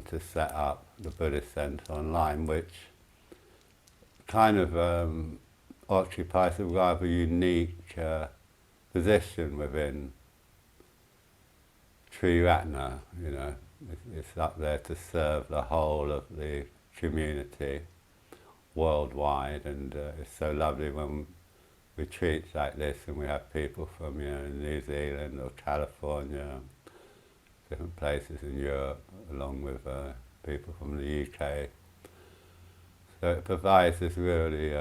to set up the Buddhist Centre online, which kind of occupies a rather unique position within Triratna. You know, it's up there to serve the whole of the community worldwide, and it's so lovely when retreats like this and we have people from, you know, New Zealand or California, different places in Europe, along with people from the UK. So it provides this really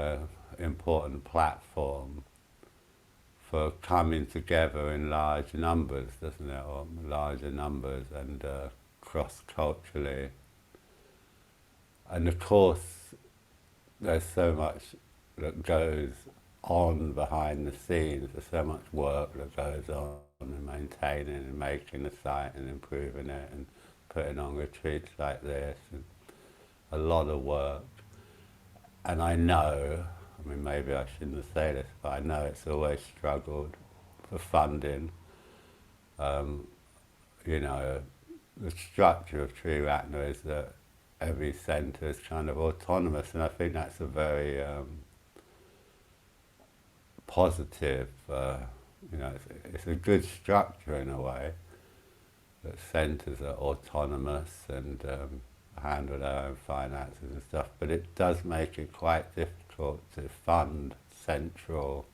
important platform for coming together in large numbers, doesn't it? Or larger numbers and cross-culturally. And of course, there's so much that goes on behind the scenes. There's so much work that goes on in maintaining and making the site and improving it and putting on retreats like this, and a lot of work. And I know, I mean, maybe I shouldn't say this, but I know it's always struggled for funding. You know, the structure of Triratna is that every centre is kind of autonomous, and I think that's a very positive, you know, it's a good structure in a way, that centres are autonomous and handle their own finances and stuff, but it does make it quite difficult to fund central,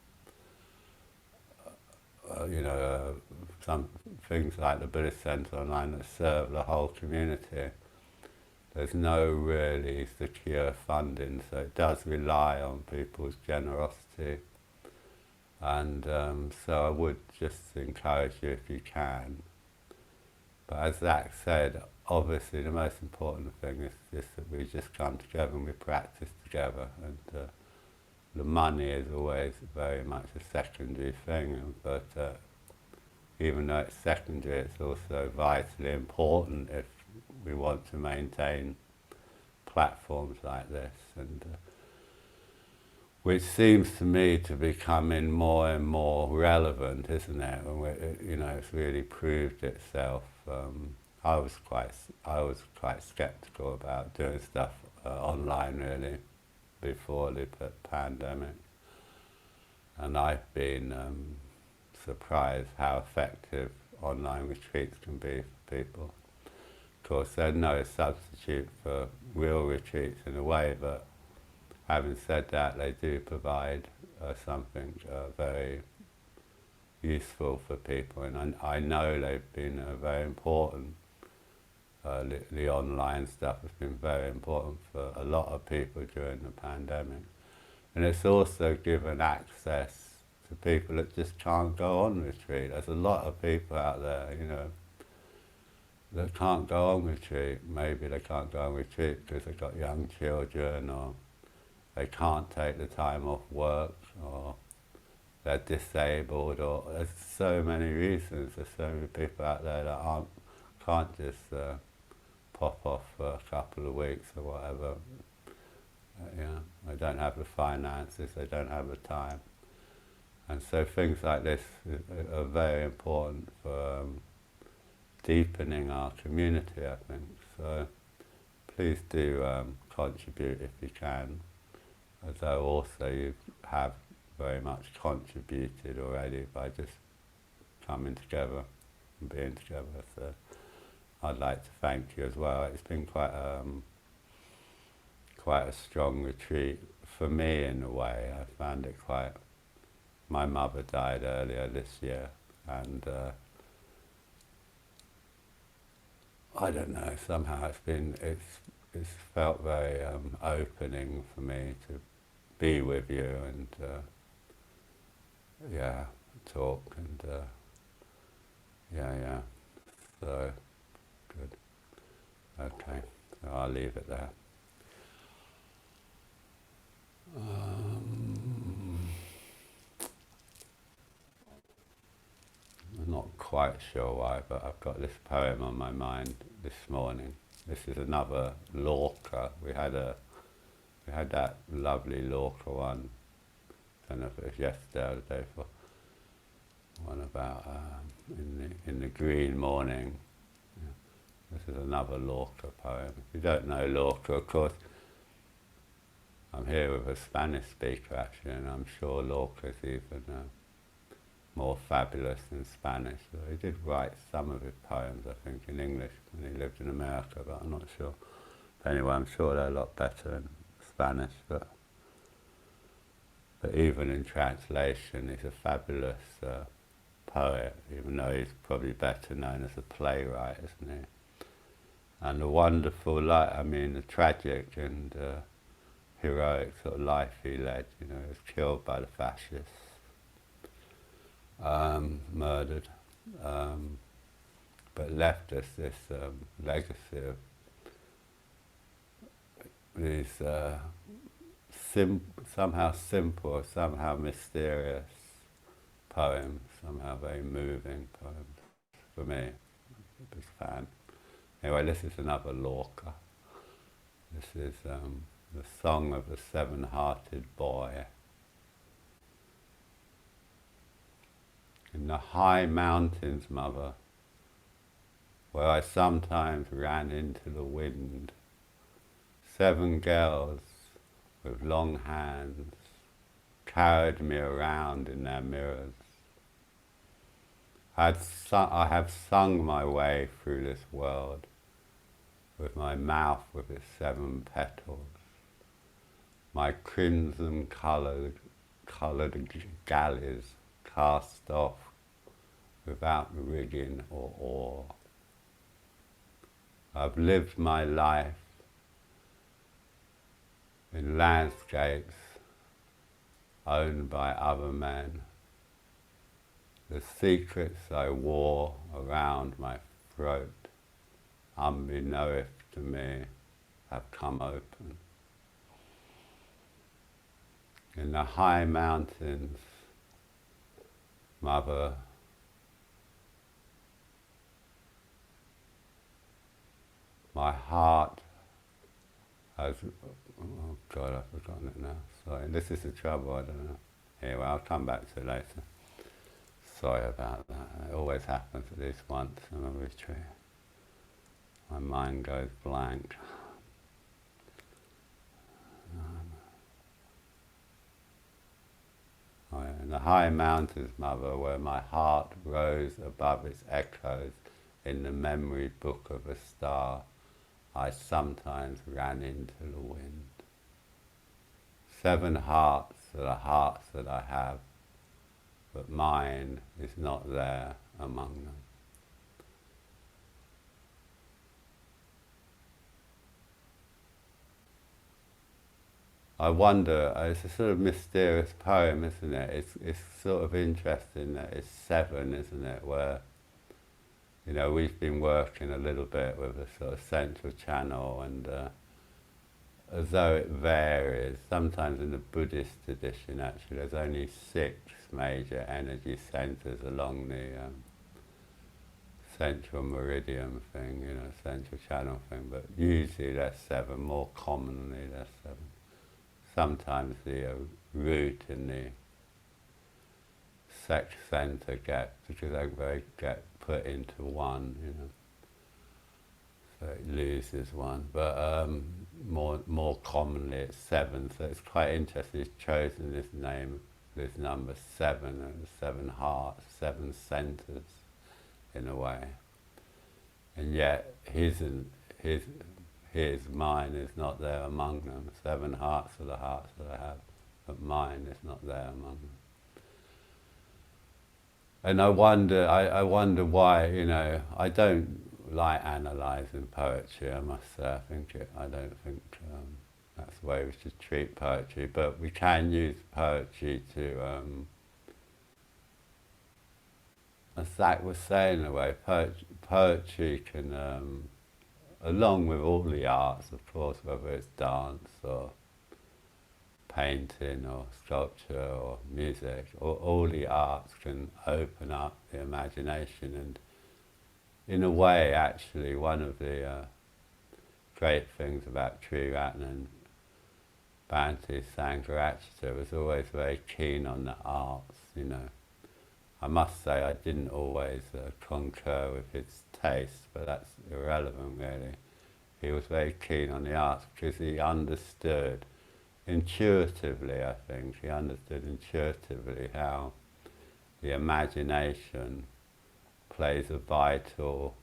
you know, some things like the Buddhist Centre online that serve the whole community. There's no really secure funding, so it does rely on people's generosity. And so I would just encourage you, if you can. But as Zach said, obviously the most important thing is just that we just come together and we practice together. And the money is always very much a secondary thing, but even though it's secondary, it's also vitally important if we want to maintain platforms like this, and which seems to me to be becoming more and more relevant, isn't it? And you know, it's really proved itself. I was quite sceptical about doing stuff online really before the pandemic, and I've been surprised how effective online retreats can be for people. Of course, they're no substitute for real retreats in a way, but having said that, they do provide something very useful for people, and I know they've been very important. The online stuff has been very important for a lot of people during the pandemic, and it's also given access to people that just can't go on retreat. There's a lot of people out there, you know, that can't go on retreat. Maybe they can't go on retreat because they've got young children, or they can't take the time off work, or they're disabled, or there's so many reasons. There's so many people out there that can't just pop off for a couple of weeks or whatever. You know, they don't have the finances, they don't have the time. And so things like this are very important for deepening our community, I think. So please do contribute if you can, as though also you have very much contributed already by just coming together and being together. So I'd like to thank you as well. It's been quite a strong retreat for me in a way. I found it quite. My mother died earlier this year, and I don't know. Somehow it's felt very opening for me to be with you and yeah, talk and yeah. So good. Okay, so I'll leave it there. I'm not quite sure why, but I've got this poem on my mind this morning. This is another Lorca. We had that lovely Lorca one. I don't know if it was yesterday or the day before. One about in the green morning. Yeah. This is another Lorca poem. If you don't know Lorca, of course, I'm here with a Spanish speaker actually, and I'm sure Lorca is even more fabulous in Spanish. So he did write some of his poems, I think, in English when he lived in America, but I'm not sure. But anyway, I'm sure they're a lot better in Spanish. But even in translation, he's a fabulous poet, even though he's probably better known as a playwright, isn't he? And the wonderful life, I mean, the tragic and heroic sort of life he led. You know, he was killed by the fascists, murdered, but left us this legacy of these somehow simple, somehow mysterious poems, somehow very moving poems for me. I'm a big fan. Anyway, this is another Lorca. This is the Song of the Seven-Hearted Boy. In the high mountains, mother, where I sometimes ran into the wind, 7 girls with long hands carried me around in their mirrors. I have sung my way through this world with my mouth with its 7 petals, my crimson-coloured galleys cast off without rigging or oar. I've lived my life in landscapes owned by other men. The secrets I wore around my throat, unbeknownst to me, have come open. In the high mountains, mother, my heart has, oh God, I've forgotten it now, sorry, this is the trouble, I don't know. Anyway, I'll come back to it later. Sorry about that, it always happens at least once in a retreat. My mind goes blank. In the high mountains, mother, where my heart rose above its echoes in the memory book of a star, I sometimes ran into the wind. 7 hearts are the hearts that I have, but mine is not there among them. I wonder, it's a sort of mysterious poem, isn't it? It's sort of interesting that it's 7, isn't it? Where, you know, we've been working a little bit with a sort of central channel, and as though it varies, sometimes in the Buddhist tradition actually there's only 6 major energy centers along the central meridian thing, you know, central channel thing, but usually there's 7, more commonly there's 7. Sometimes the root and the sex center because they get put into one, you know, so it loses one. But more commonly it's 7. So it's quite interesting. He's chosen this name, this number 7, and 7 hearts, 7 centers, in a way. And yet mine is not there among them. 7 hearts are the hearts that I have, but mine is not there among them. And I wonder why, you know, I don't like analysing poetry, I must say. I don't think that's the way we should treat poetry, but we can use poetry to, as Zach was saying in a way, poetry can, along with all the arts, of course, whether it's dance or painting or sculpture or music, all the arts can open up the imagination. And in a way, actually, one of the great things about Triratna and Bhante Sangharakshita was always very keen on the arts, you know. I must say I didn't always concur with his taste, but that's irrelevant really. He was very keen on the arts because he understood intuitively, I think, he understood intuitively how the imagination plays a vital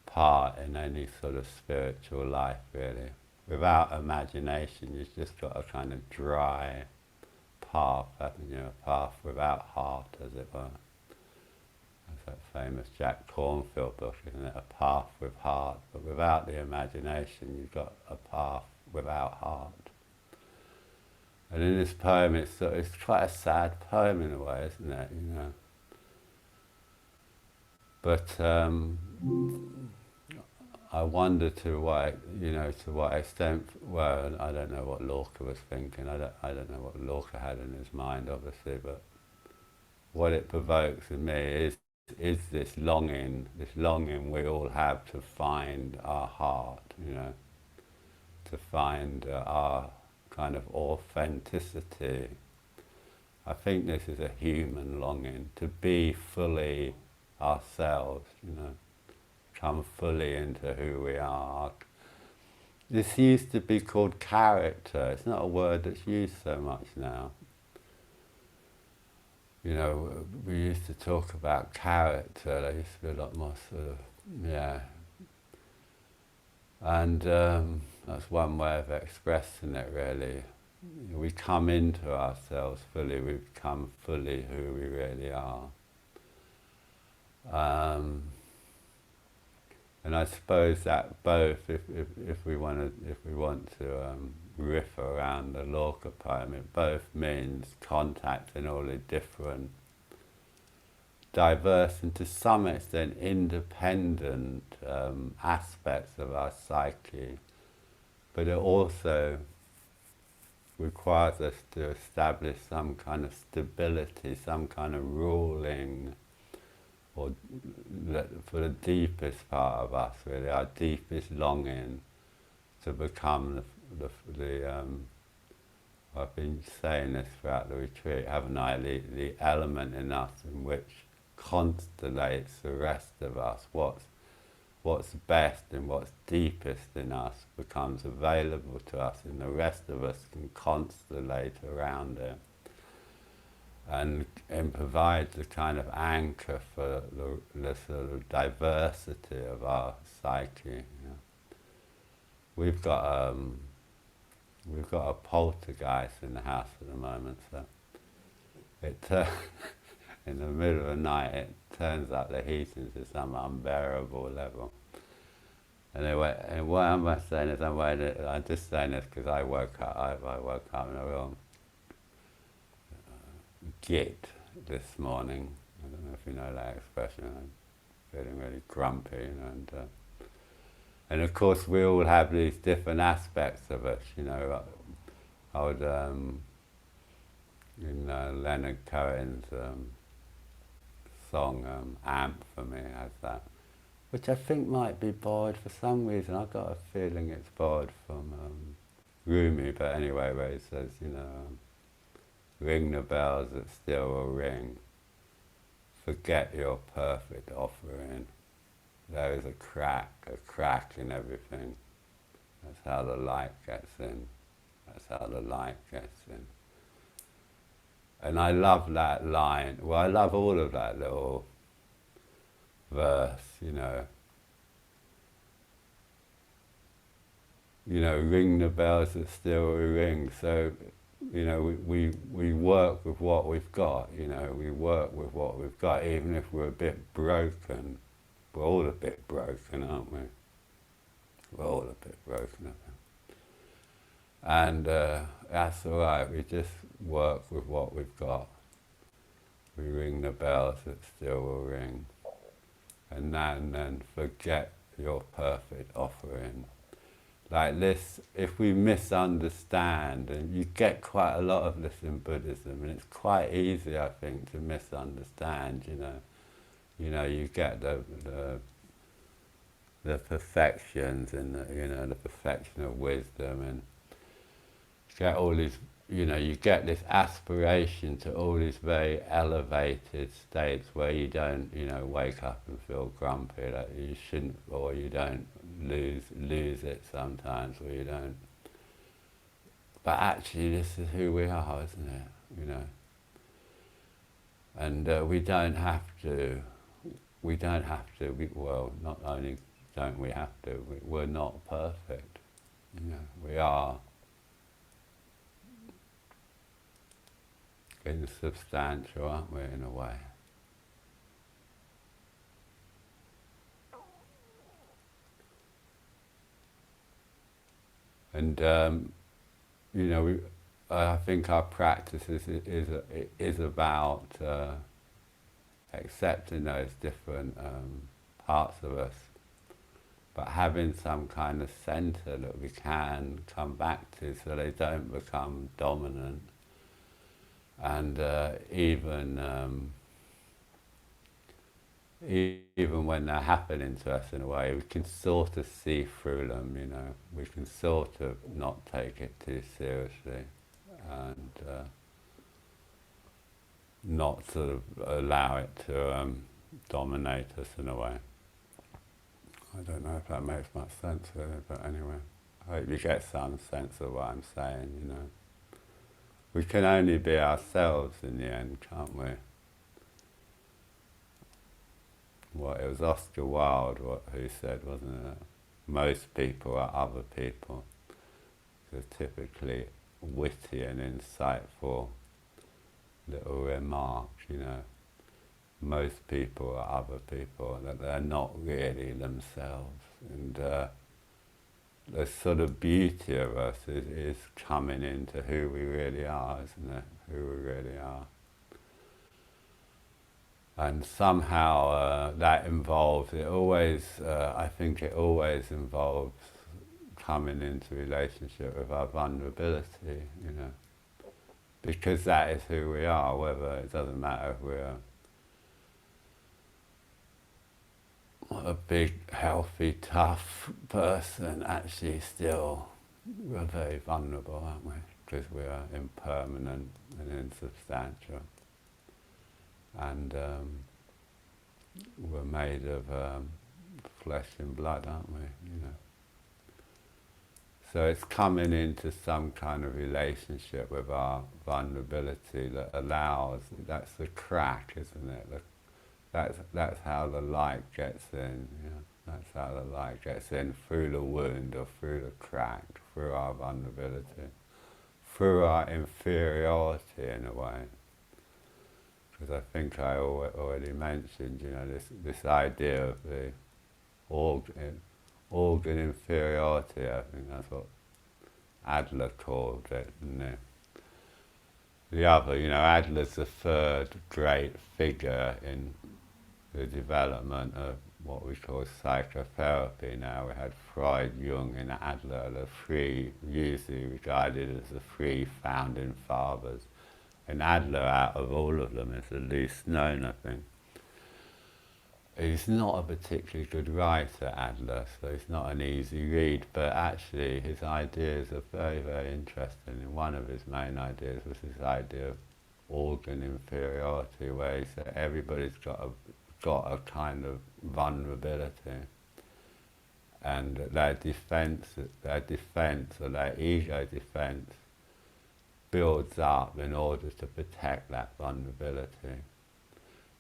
part in any sort of spiritual life, really. Without imagination, you've just got a kind of dry path, haven't you? A path without heart, as it were. That's that famous Jack Cornfield book, isn't it? A path with heart, but without the imagination, you've got a path without heart. And in this poem, it's quite a sad poem in a way, isn't it? You know. But I wonder to what extent. Well, I don't know what Lorca was thinking. I don't know what Lorca had in his mind, obviously. But what it provokes in me is this longing we all have to find our heart. You know, to find our kind of authenticity. I think this is a human longing to be fully ourselves, you know, come fully into who we are. This used to be called character. It's not a word that's used so much now. You know, we used to talk about character. There used to be a lot more sort of, yeah. And that's one way of expressing it, really. We come into ourselves fully, we become fully who we really are. And I suppose that both, if we want to riff around the Lorca poem, it both means contacting all the different, diverse and to some extent independent aspects of our psyche, but it also requires us to establish some kind of stability, some kind of ruling, or for the deepest part of us, really, our deepest longing to become I've been saying this throughout the retreat, haven't I? The element in us in which constellates the rest of us. What's best and what's deepest in us becomes available to us, and the rest of us can constellate around it. And provides a kind of anchor for the sort of diversity of our psyche. You know. We've got a poltergeist in the house at the moment, so it in the middle of the night it turns up the heating to some unbearable level. Anyway, and why am I saying this? I'm just saying this because I woke up in a real git this morning. I don't know if you know that expression. I'm feeling really grumpy, you know, and of course we all have these different aspects of us. You know, I would in Leonard Cohen's song "Amp" for me has that, which I think might be borrowed for some reason. I've got a feeling it's borrowed from Rumi, but anyway, where he says, you know. Ring the bells that still will ring. Forget your perfect offering. There is a crack in everything. That's how the light gets in. That's how the light gets in. And I love that line. Well, I love all of that little verse, you know. You know, ring the bells that still will ring. So, you know, we work with what we've got, you know, we work with what we've got, even if we're a bit broken. We're all a bit broken, aren't we? We're all a bit broken, I think. And that's all right, we just work with what we've got. We ring the bells that still will ring. And then forget your perfect offering. Like this, if we misunderstand, and you get quite a lot of this in Buddhism, and it's quite easy, I think, to misunderstand, you know. You know, you get the perfections and the perfection of wisdom, and you get all these you know, you get this aspiration to all these very elevated states where you don't, you know, wake up and feel grumpy, like you shouldn't, or you don't lose it sometimes, or you don't. But actually, this is who we are, isn't it? You know, and we don't have to. We don't have to. Well, not only don't we have to, we're not perfect. You know, we are insubstantial, aren't we, in a way? And you know, I think our practice is about accepting those different parts of us, but having some kind of center that we can come back to so they don't become dominant. And even when they're happening to us in a way, we can sort of see through them, you know. We can sort of not take it too seriously and not sort of allow it to dominate us in a way. I don't know if that makes much sense really, but anyway, I hope you get some sense of what I'm saying, you know. We can only be ourselves in the end, can't we? Well, it was Oscar Wilde who said, wasn't it? Most people are other people. So typically witty and insightful little remarks, you know. Most people are other people, that they're not really themselves. And the sort of beauty of us is coming into who we really are, isn't it? Who we really are. And somehow that involves, I think it always involves coming into relationship with our vulnerability, you know. Because that is who we are, whether it doesn't matter if we're a big, healthy, tough person, actually still we're very vulnerable, aren't we? Because we are impermanent and insubstantial. And we're made of flesh and blood, aren't we? You know. So it's coming into some kind of relationship with our vulnerability that allows. That's the crack, isn't it? That's how the light gets in. You know? That's how the light gets in, through the wound or through the crack, through our vulnerability, through our inferiority in a way. Because I think I already mentioned, you know, this idea of the organ inferiority. I think that's what Adler called it, and the other, you know, Adler's the third great figure in the development of what we call psychotherapy now. We had Freud, Jung, and Adler, the three usually regarded as the three founding fathers. And Adler, out of all of them, is the least known, I think. He's not a particularly good writer, Adler, so it's not an easy read, but actually his ideas are very, very interesting. And one of his main ideas was this idea of organ inferiority, where he said everybody's got a kind of vulnerability, and their defense or their ego defense builds up in order to protect that vulnerability.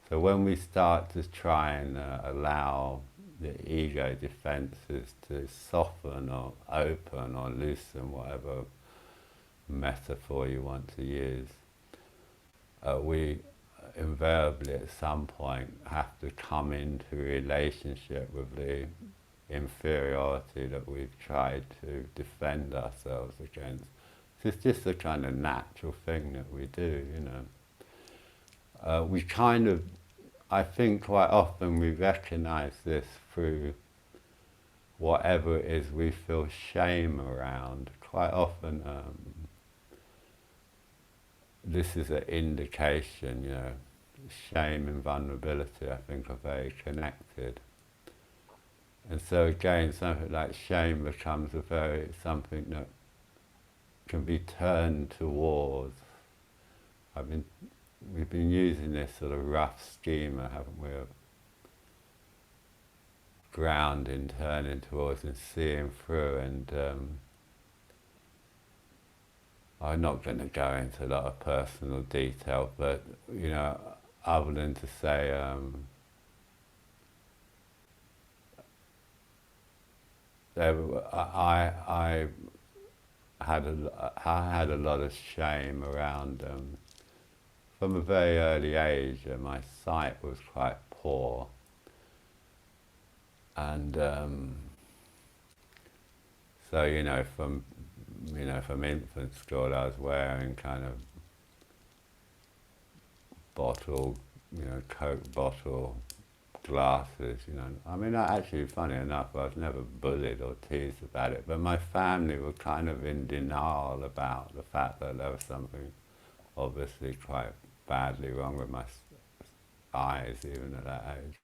So when we start to try and allow the ego defenses to soften or open or loosen, whatever metaphor you want to use, we invariably at some point have to come into a relationship with the inferiority that we've tried to defend ourselves against. It's just a kind of natural thing that we do, you know. We kind of, I think quite often we recognize this through whatever it is we feel shame around. Quite often this is an indication, you know, shame and vulnerability I think are very connected. And so again, something like shame becomes something that can be turned towards. We've been using this sort of rough schema, haven't we, of grounding, turning towards and seeing through, and I'm not going to go into a lot of personal detail, but other than to say I had a lot of shame around from a very early age. My sight was quite poor, and so from infant school I was wearing kind of bottle, Coke bottle glasses, I mean, actually, funny enough, I was never bullied or teased about it, but my family were kind of in denial about the fact that there was something obviously quite badly wrong with my eyes, even at that age.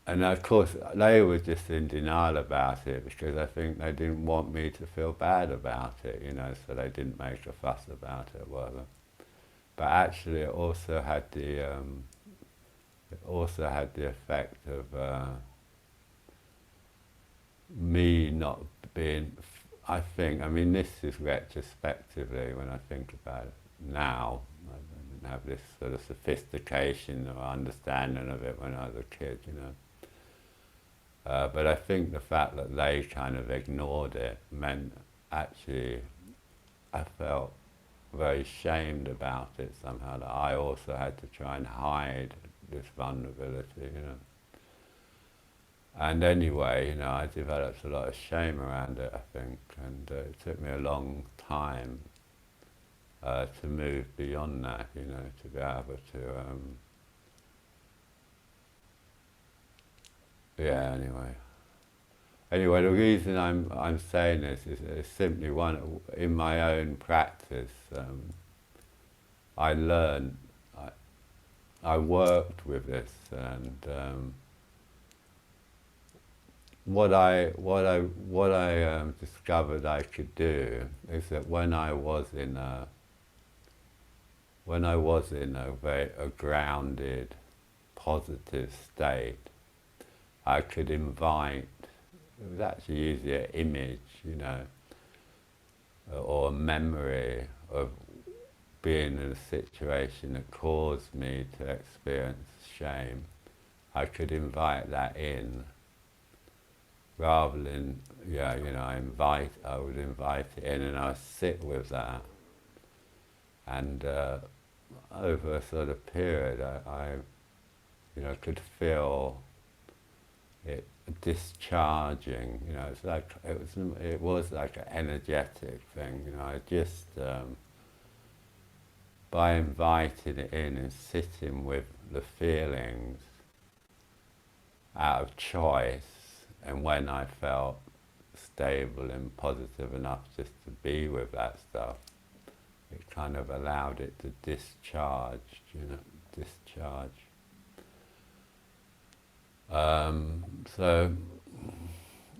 And of course, they were just in denial about it because I think they didn't want me to feel bad about it, so they didn't make a fuss about it or whatever. But actually, it also had the effect of me not being, I mean, this is retrospectively when I think about it now. I didn't have this sort of sophistication or understanding of it when I was a kid, but I think the fact that they kind of ignored it meant actually I felt very shamed about it somehow, that I also had to try and hide this vulnerability, And anyway, I developed a lot of shame around it, I think, and it took me a long time to move beyond that, to be able to, yeah, Anyway, the reason I'm saying this is simply one, in my own practice, I learned, I worked with this, and what I discovered I could do is that when I was in a very grounded, positive state, I could invite. It was actually usually an image, or a memory of being in a situation that caused me to experience shame. I could invite that in, rather than, I would invite it in and I would sit with that. And over a sort of period, I could feel it discharging, it's like, it was like an energetic thing, I just, by inviting it in and sitting with the feelings out of choice, and when I felt stable and positive enough just to be with that stuff, it kind of allowed it to discharge. So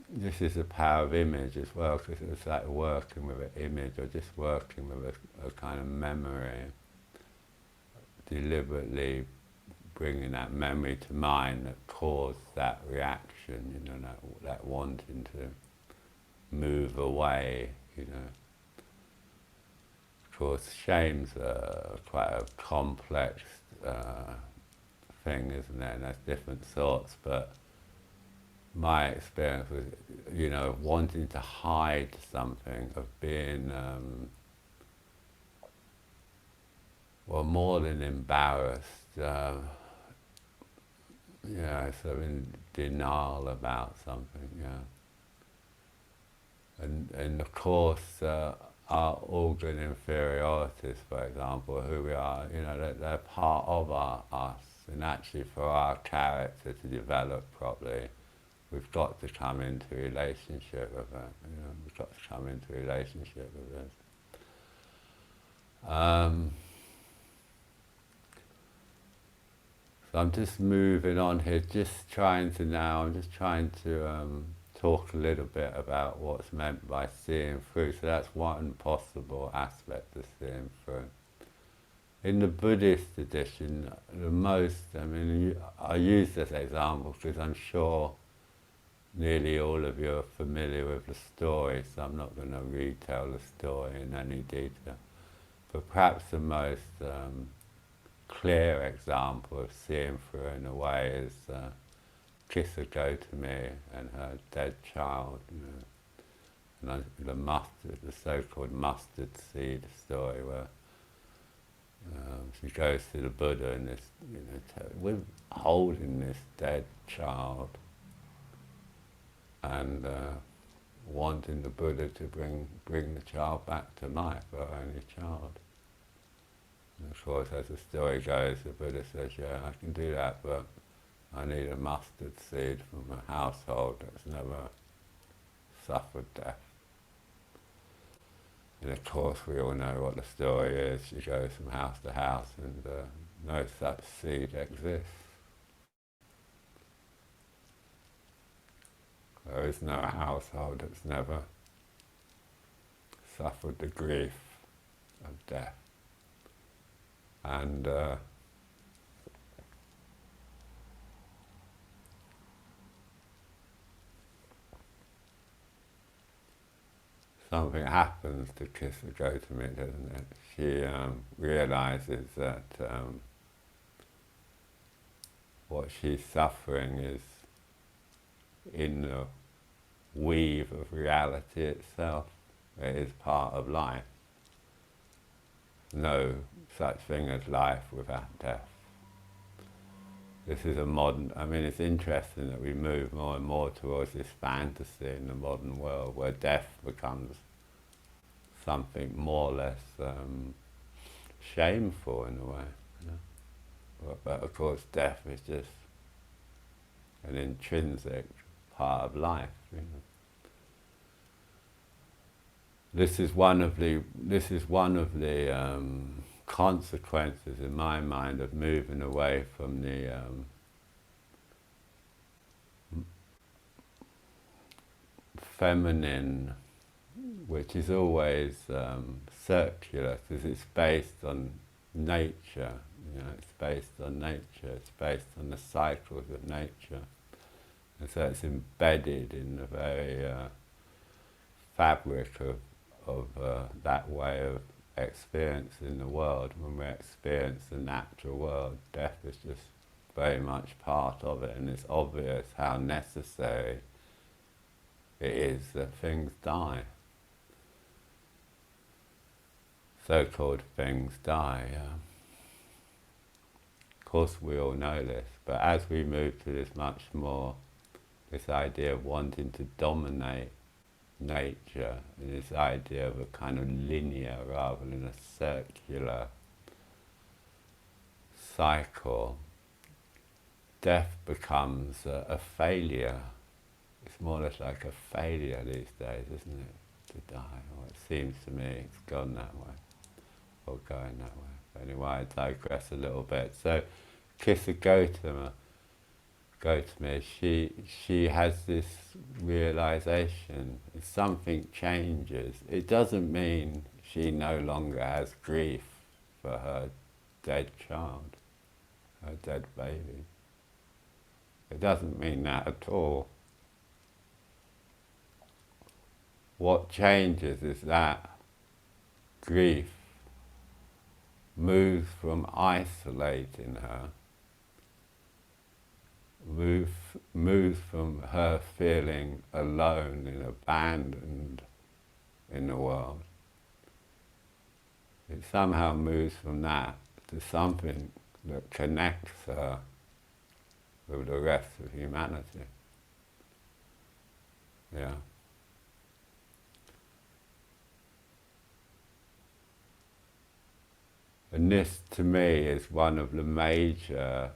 this is the power of image as well, because it was like working with an image or just working with a kind of memory, deliberately bringing that memory to mind that caused that reaction, that wanting to move away, Of course, shame's quite a complex thing, isn't it? And there's different sorts, but my experience was, wanting to hide something, of being, more than embarrassed, sort of in denial about something, And of course, our organ inferiorities, for example, who we are, they're part of us. And actually, for our character to develop properly, we've got to come into relationship with it. We've got to come into relationship with it. So I'm just moving on here, I'm just trying to talk a little bit about what's meant by seeing through. So that's one possible aspect of seeing through. In the Buddhist tradition, the most, I mean, I use this example because I'm sure nearly all of you are familiar with the story, so I'm not going to retell the story in any detail. But perhaps the most clear example of seeing through in a way is Kisa Gotami and her dead child, and the so-called mustard seed story, where she goes to the Buddha and this, we're holding this dead child and wanting the Buddha to bring the child back to life, her only child. And of course, as the story goes, the Buddha says, yeah, I can do that, but I need a mustard seed from a household that's never suffered death. And of course, we all know what the story is. She goes from house to house and no such seed exists. There is no household that's never suffered the grief of death. And something happens to Kisa Gotami, doesn't it? She realizes that what she's suffering is in the weave of reality itself. It is part of life. No such thing as life without death. This is a modern, I mean, it's interesting that we move more and more towards this fantasy in the modern world where death becomes something more or less shameful in a way. But of course death is just an intrinsic part of life. This is one of the consequences in my mind of moving away from the feminine, which is always circular, because it's based on nature. It's based on nature. It's based on the cycles of nature, and so it's embedded in the very fabric of that way of experiencing the world. When we experience the natural world, death is just very much part of it, and it's obvious how necessary it is that things die. So-called things die. Of course we all know this, but as we move to this much more, this idea of wanting to dominate nature, and this idea of a kind of linear rather than a circular cycle, death becomes a failure. It's more or less like a failure these days, isn't it, to die? Or it seems to me it's gone that way, or going that way. But anyway, I digress a little bit. So Kisa Gotami, she has this realization. If something changes, it doesn't mean she no longer has grief for her dead child, her dead baby. It doesn't mean that at all. What changes is that grief moves from isolating her, moves from her feeling alone and abandoned in the world. It somehow moves from that to something that connects her with the rest of humanity. Yeah. And this, to me, is one of the major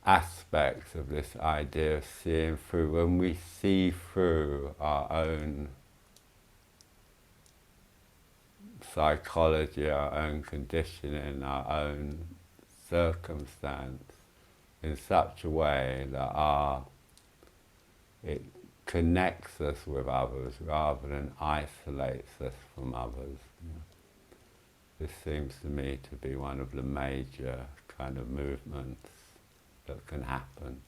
aspects of this idea of seeing through. When we see through our own psychology, our own conditioning, our own circumstance, in such a way that our it connects us with others rather than isolates us from others. This seems to me to be one of the major kind of movements that can happen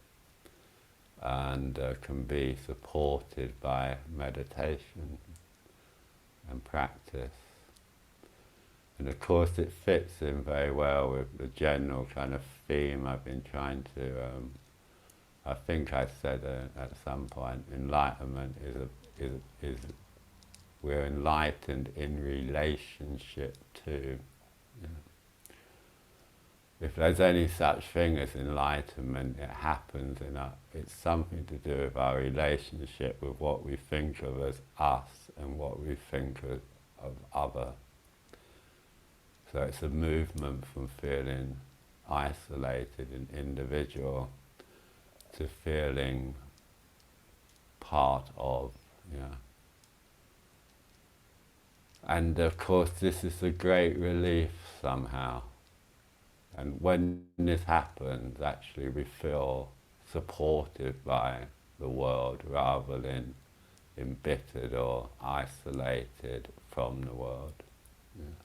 and can be supported by meditation and practice. And of course it fits in very well with the general kind of theme I've been trying to, I think I said at some point, enlightenment is we're enlightened in relationship to. Yeah. If there's any such thing as enlightenment, it happens in it's something to do with our relationship with what we think of as us and what we think of other. So it's a movement from feeling isolated and individual to feeling part of, yeah. And of course this is a great relief somehow. And when this happens, actually we feel supported by the world rather than embittered or isolated from the world. Yeah.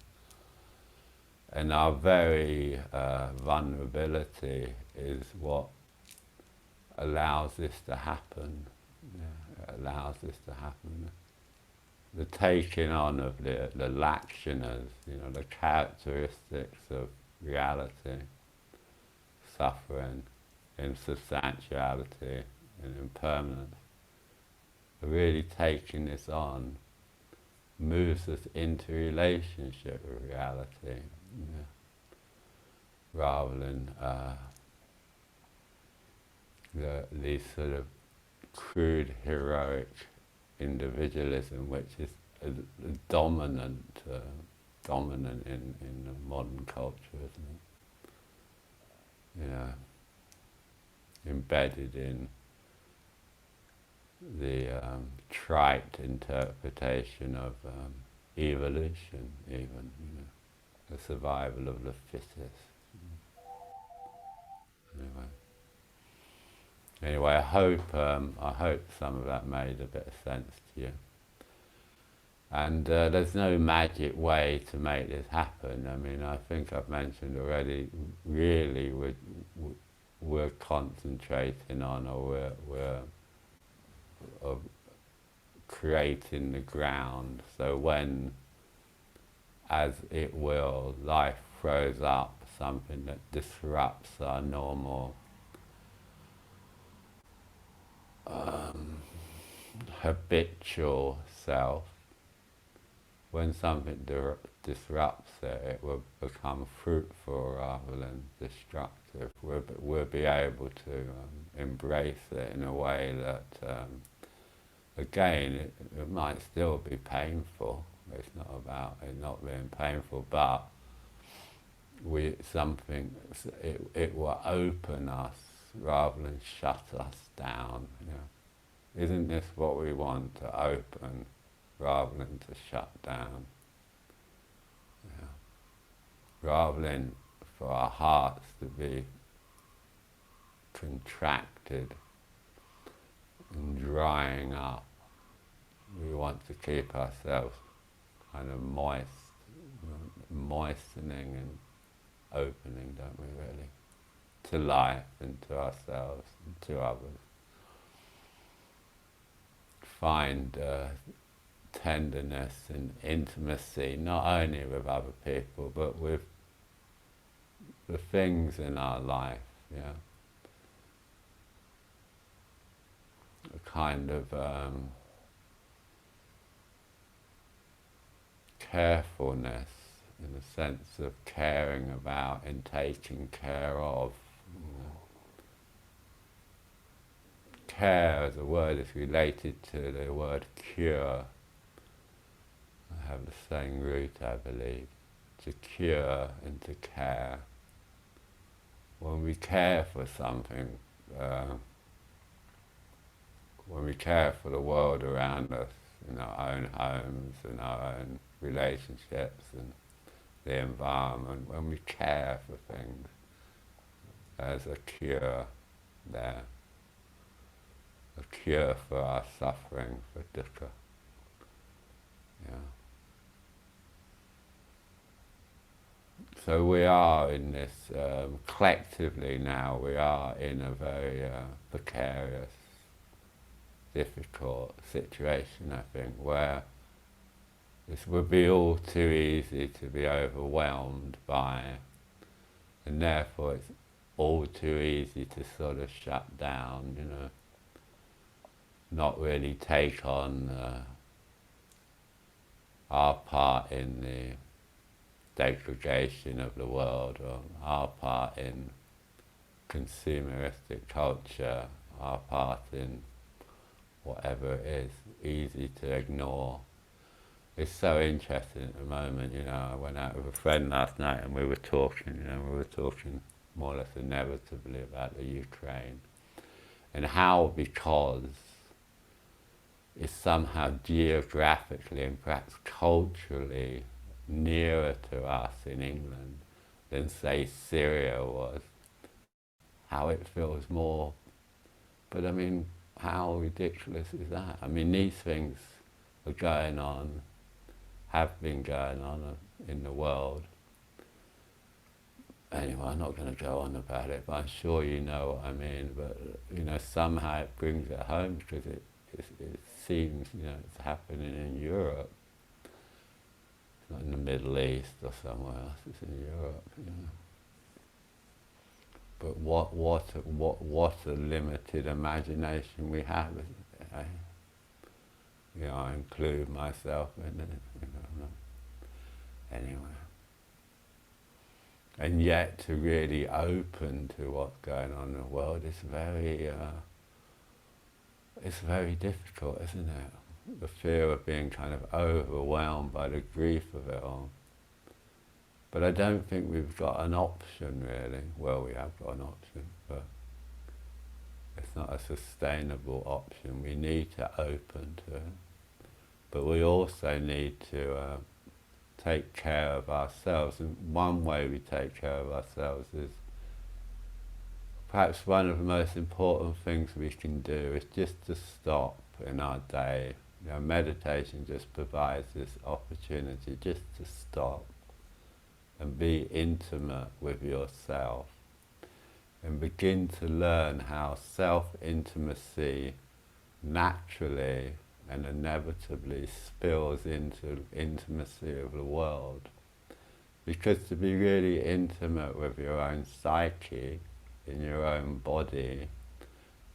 And our very vulnerability is what allows this to happen. Yeah, it allows this to happen. The taking on of the lakshanas, the characteristics of reality, suffering, insubstantiality, and impermanence, really taking this on moves us into relationship with reality, rather than these sort of crude, heroic individualism, which is dominant in the modern culture, isn't it? Yeah, embedded in the trite interpretation of evolution, even, the survival of the fittest. Anyway, I hope some of that made a bit of sense to you. And there's no magic way to make this happen. I mean, I think I've mentioned already, really we're concentrating on, or we're creating the ground. So when, as it will, life throws up something that disrupts our normal habitual self, when something disrupts it, it will become fruitful rather than destructive. We'll be able to embrace it in a way that, again, it might still be painful. It's not about it not being painful, but it will open us rather than shut us down. Yeah. Isn't this what we want, to open rather than to shut down? Yeah. Rather than for our hearts to be contracted and drying up, we want to keep ourselves kind of moistening and opening, don't we, really? To life and to ourselves and to others. Find tenderness and intimacy, not only with other people, but with the things in our life, yeah. A kind of carefulness, in the sense of caring about and taking care of. Care as a word is related to the word cure. I have the same root, I believe. To cure and to care. When we care for something, when we care for the world around us, in our own homes, in our own relationships and the environment, when we care for things, there's a cure there. a cure for our suffering, for dukkha. Yeah. So we are in this, collectively now, we are in a very precarious, difficult situation, I think, where this would be all too easy to be overwhelmed by, and therefore it's all too easy to sort of shut down, you know, not really take on our part in the degradation of the world, or our part in consumeristic culture, our part in whatever it is, easy to ignore. It's so interesting at the moment, you know. I went out with a friend last night and we were talking more or less inevitably about the Ukraine, and how, because it's somehow geographically and perhaps culturally nearer to us in England than, say, Syria was, how it feels more. But I mean, how ridiculous is that? I mean, these things are going on, have been going on in the world. Anyway, I'm not going to go on about it, but I'm sure you know what I mean. But, you know, somehow it brings it home, because it seems, you know, it's happening in Europe. It's not in the Middle East or somewhere else, it's in Europe, you know. But what a limited imagination we have, eh? You know, I include myself in it, you know. Anyway. And yet to really open to what's going on in the world is it's very difficult, isn't it? The fear of being kind of overwhelmed by the grief of it all. But I don't think we've got an option, really. Well, we have got an option, but it's not a sustainable option. We need to open to it. But we also need to take care of ourselves. And one way we take care of ourselves is, perhaps one of the most important things we can do is just to stop in our day. You know, meditation just provides this opportunity just to stop and be intimate with yourself, and begin to learn how self-intimacy naturally and inevitably spills into intimacy of the world. Because to be really intimate with your own psyche, in your own body,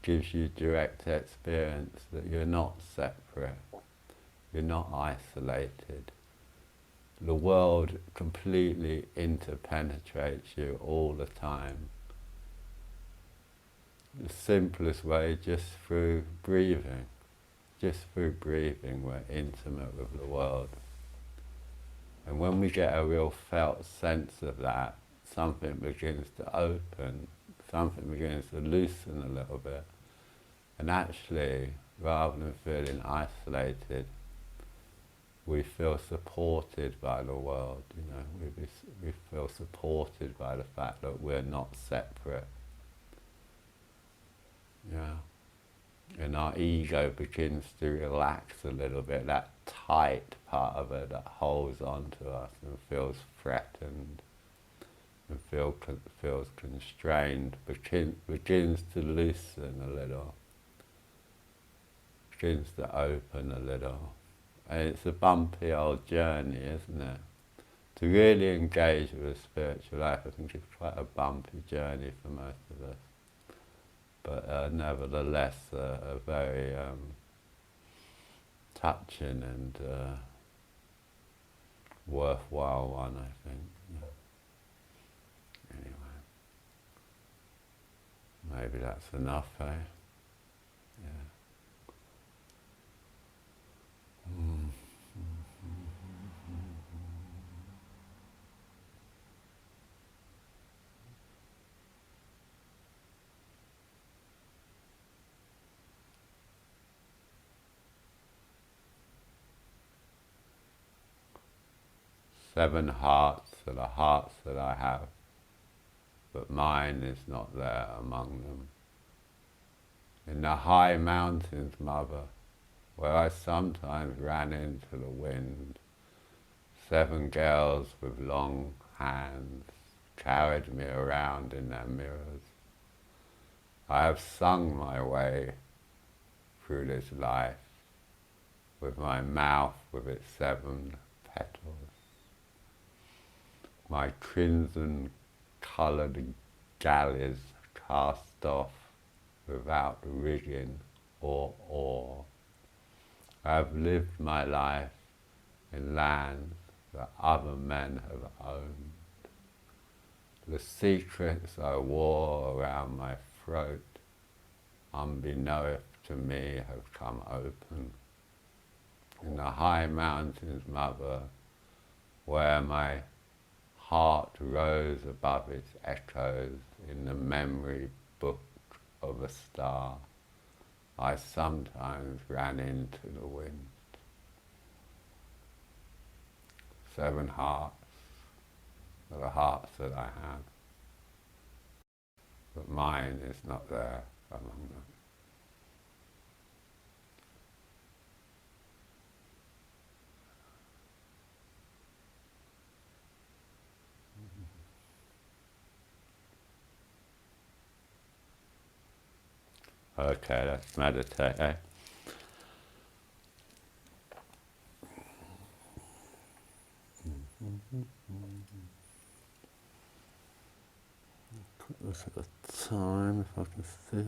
gives you direct experience that you're not separate, you're not isolated. The world completely interpenetrates you all the time. The simplest way, just through breathing. Just through breathing, we're intimate with the world. And when we get a real felt sense of that, something begins to open, something begins to loosen a little bit. And actually, rather than feeling isolated, we feel supported by the world, you know. We feel supported by the fact that we're not separate. Yeah. And our ego begins to relax a little bit, that tight part of it that holds on to us and feels threatened and feels constrained, begins to loosen a little, begins to open a little. And it's a bumpy old journey, isn't it? To really engage with a spiritual life, I think it's quite a bumpy journey for most of us. But nevertheless, a very touching and worthwhile one, I think. Yeah. Anyway, maybe that's enough, eh? Yeah. 7 hearts are the hearts that I have, but mine is not there among them. in the high mountains, Mother, where I sometimes ran into the wind. 7 girls with long hands carried me around in their mirrors. I have sung my way through this life with my mouth with its 7 petals. My crimson-coloured galleys cast off without rigging or oar. I have lived my life in lands that other men have owned. The secrets I wore around my throat, unbeknownst to me, have come open. In the high mountains, Mother, where my heart rose above its echoes in the memory book of a star, I sometimes ran into the wind. 7 hearts are the hearts that I have, but mine is not there among them. Okay, let's meditate, eh? Quick look at the time, if I can see it.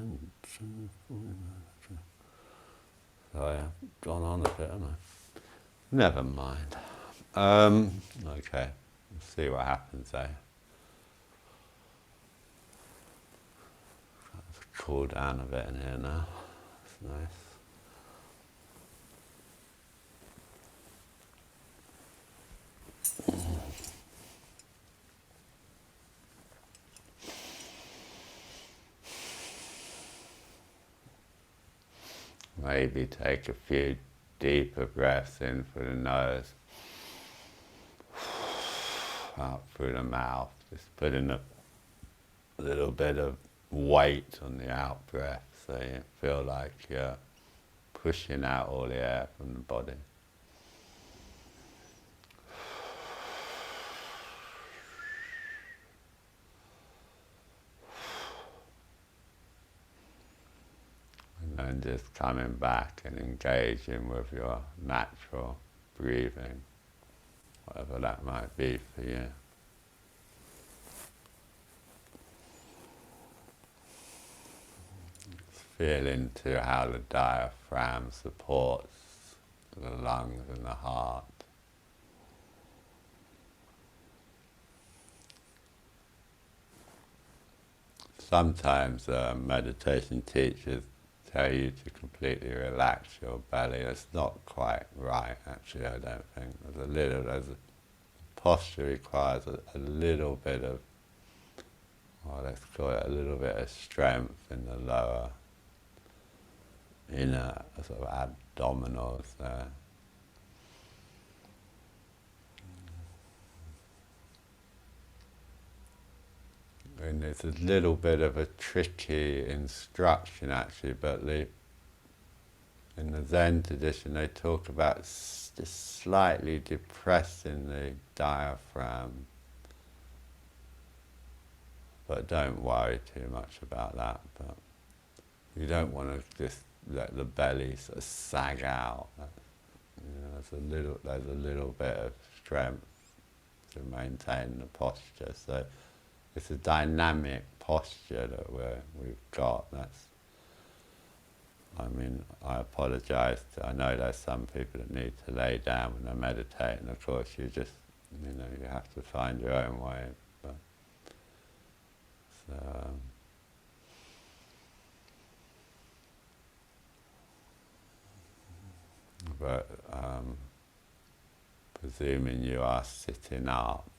Sorry, I've gone on a bit, haven't I? Never mind. Okay, let's see what happens, eh? Let's cool down a bit in here now. That's nice. Maybe take a few deeper breaths in through the nose, out through the mouth, just putting a little bit of weight on the out breath so you feel like you're pushing out all the air from the body. And just coming back and engaging with your natural breathing, whatever that might be for you. Feel into how the diaphragm supports the lungs and the heart. Sometimes meditation teachers tell you to completely relax your belly. It's not quite right, actually, I don't think. Posture requires a little bit of, well, let's call it a little bit of strength in the lower inner sort of abdominals there. And it's a little bit of a tricky instruction, actually, but in the Zen tradition they talk about just slightly depressing the diaphragm. But don't worry too much about that. But you don't want to just let the belly sort of sag out. There's a little bit of strength to maintain the posture. So it's a dynamic posture that we've got. I apologise. I know there's some people that need to lay down when they meditate, and of course you have to find your own way. But presuming you are sitting up,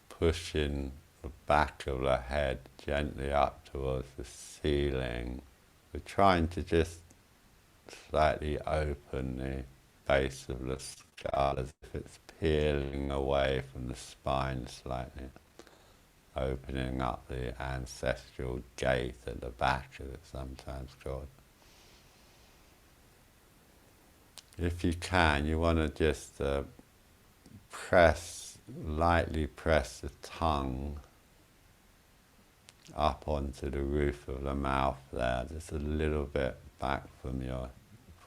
pushing the back of the head gently up towards the ceiling. We're trying to just slightly open the base of the skull, as if it's peeling away from the spine slightly, opening up the ancestral gate at the back, as it's sometimes called. If you can, you want to just lightly press the tongue up onto the roof of the mouth there, just a little bit back from your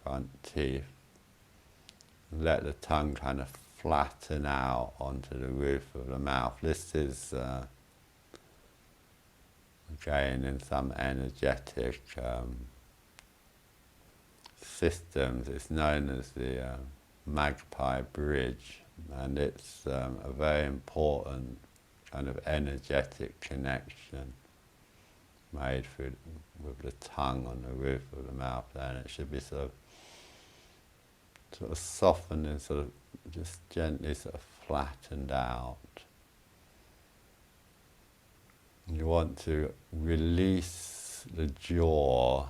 front teeth. Let the tongue kind of flatten out onto the roof of the mouth. This is, again, in some energetic systems, it's known as the magpie bridge, and it's a very important kind of energetic connection made with the tongue on the roof of the mouth there, and it should be sort of softened and sort of just gently sort of flattened out. You want to release the jaw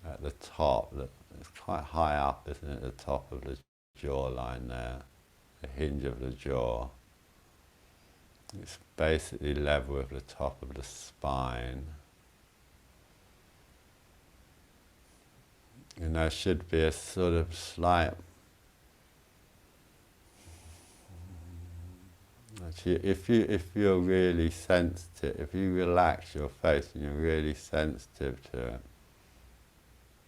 at the top. It's quite high up, isn't it, at the top of the jawline there, the hinge of the jaw. It's basically level with the top of the spine. And there should be a sort of slight, actually, if you're really sensitive, if you relax your face and you're really sensitive to it,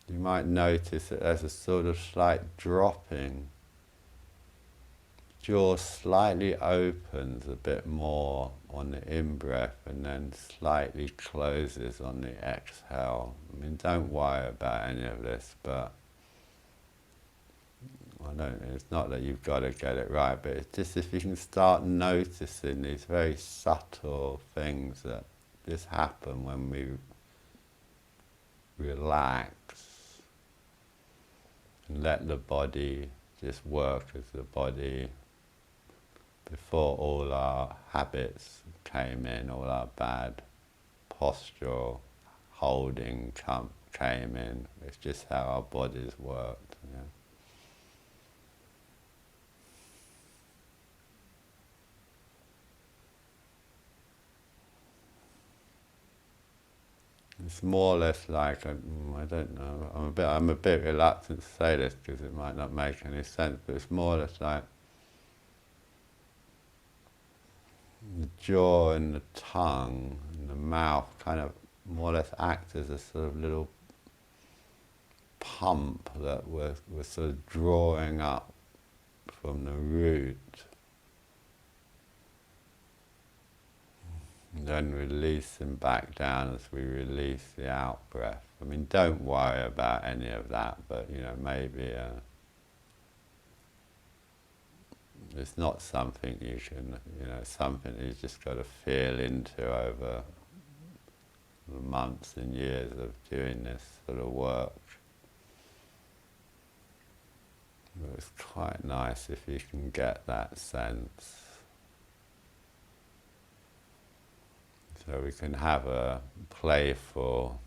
you might notice that there's a sort of slight dropping. Jaw slightly opens a bit more on the in-breath and then slightly closes on the exhale. I mean, don't worry about any of this, but it's not that you've got to get it right, but it's just if you can start noticing these very subtle things that just happen when we relax and let the body just work as the body. Before all our habits came in, all our bad postural holding came in. It's just how our bodies worked. Yeah. It's more or less like, I don't know, I'm a bit reluctant to say this because it might not make any sense, but it's more or less like the jaw and the tongue and the mouth kind of more or less act as a sort of little pump that we're sort of drawing up from the root and then releasing back down as we release the out breath. I mean, don't worry about any of that, but maybe it's not something you can, something you just got to feel into over months and years of doing this sort of work. But it's quite nice if you can get that sense. So we can have a playful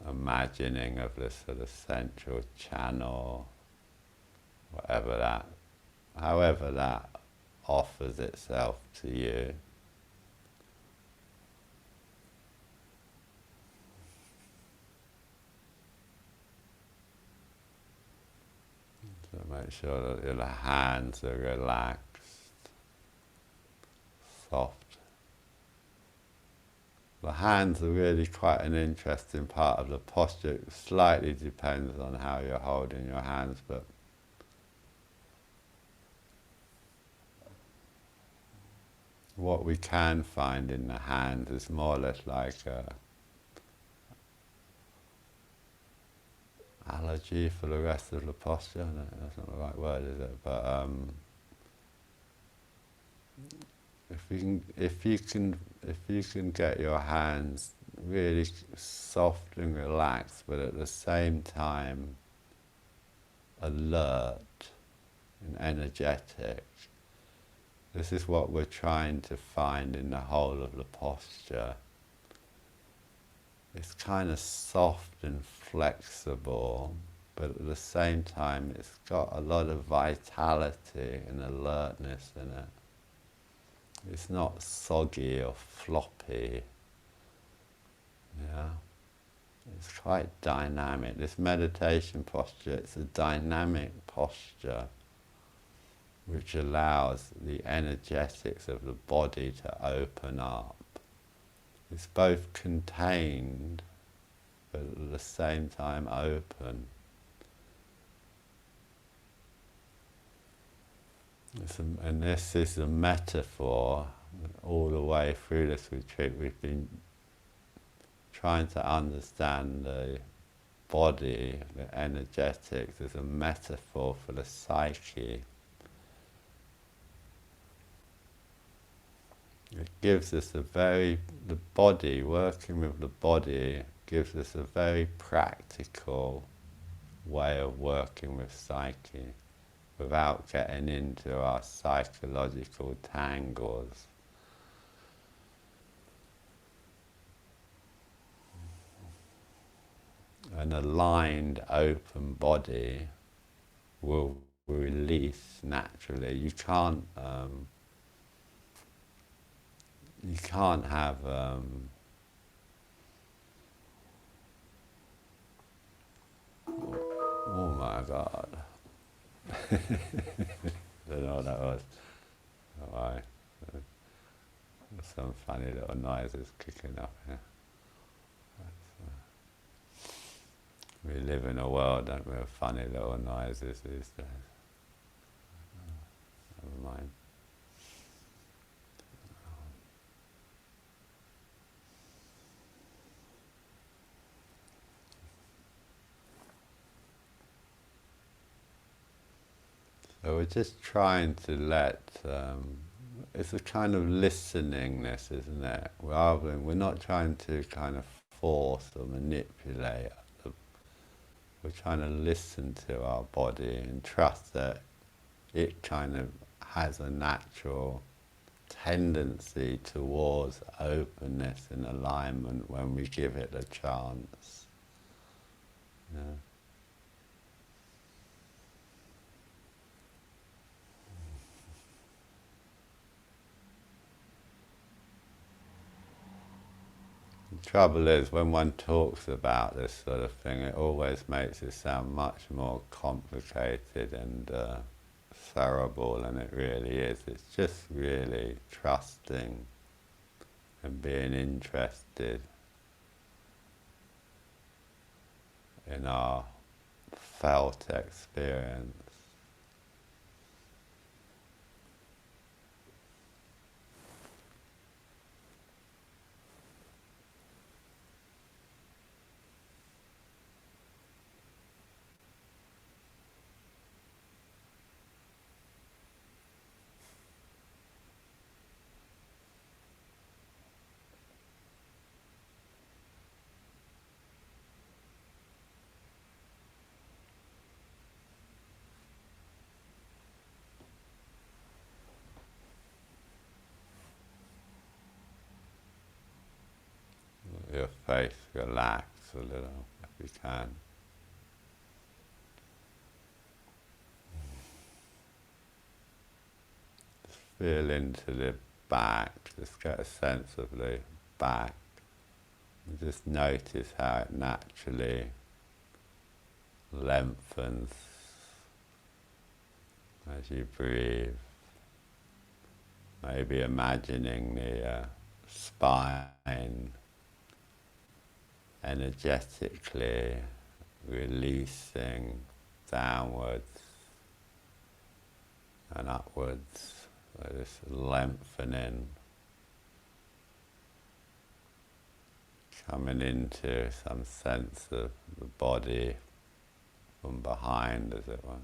imagining of this sort of central channel, however that offers itself to you. So make sure that your hands are relaxed, soft. The hands are really quite an interesting part of the posture. It slightly depends on how you're holding your hands, but what we can find in the hands is more or less like allergy for the rest of the posture. No, that's not the right word, is it? But if you can get your hands really soft and relaxed, but at the same time alert and energetic, this is what we're trying to find in the whole of the posture. It's kind of soft and flexible, but at the same time it's got a lot of vitality and alertness in it. It's not soggy or floppy, yeah. It's quite dynamic. This meditation posture, it's a dynamic posture which allows the energetics of the body to open up. It's both contained but at the same time open. And this is a metaphor. All the way through this retreat we've been trying to understand the body, the energetics, as a metaphor for the psyche. It gives us the body, working with the body, gives us a very practical way of working with psyche without getting into our psychological tangles. An aligned, open body will release naturally. You can't have oh my God. I don't know what that was. Why? There's some funny little noises kicking up here. We live in a world, don't we, of funny little noises these days. Never mind. So we're just trying to let, it's a kind of listeningness, isn't it? We're not trying to kind of force or manipulate. We're trying to listen to our body and trust that it kind of has a natural tendency towards openness and alignment when we give it a chance. Yeah. The trouble is, when one talks about this sort of thing, it always makes it sound much more complicated and cerebral than it really is. It's just really trusting and being interested in our felt experience. Your face relax a little if you can. Just feel into the back, just get a sense of the back. And just notice how it naturally lengthens as you breathe. Maybe imagining the spine energetically releasing downwards and upwards, so this lengthening, coming into some sense of the body from behind, as it were.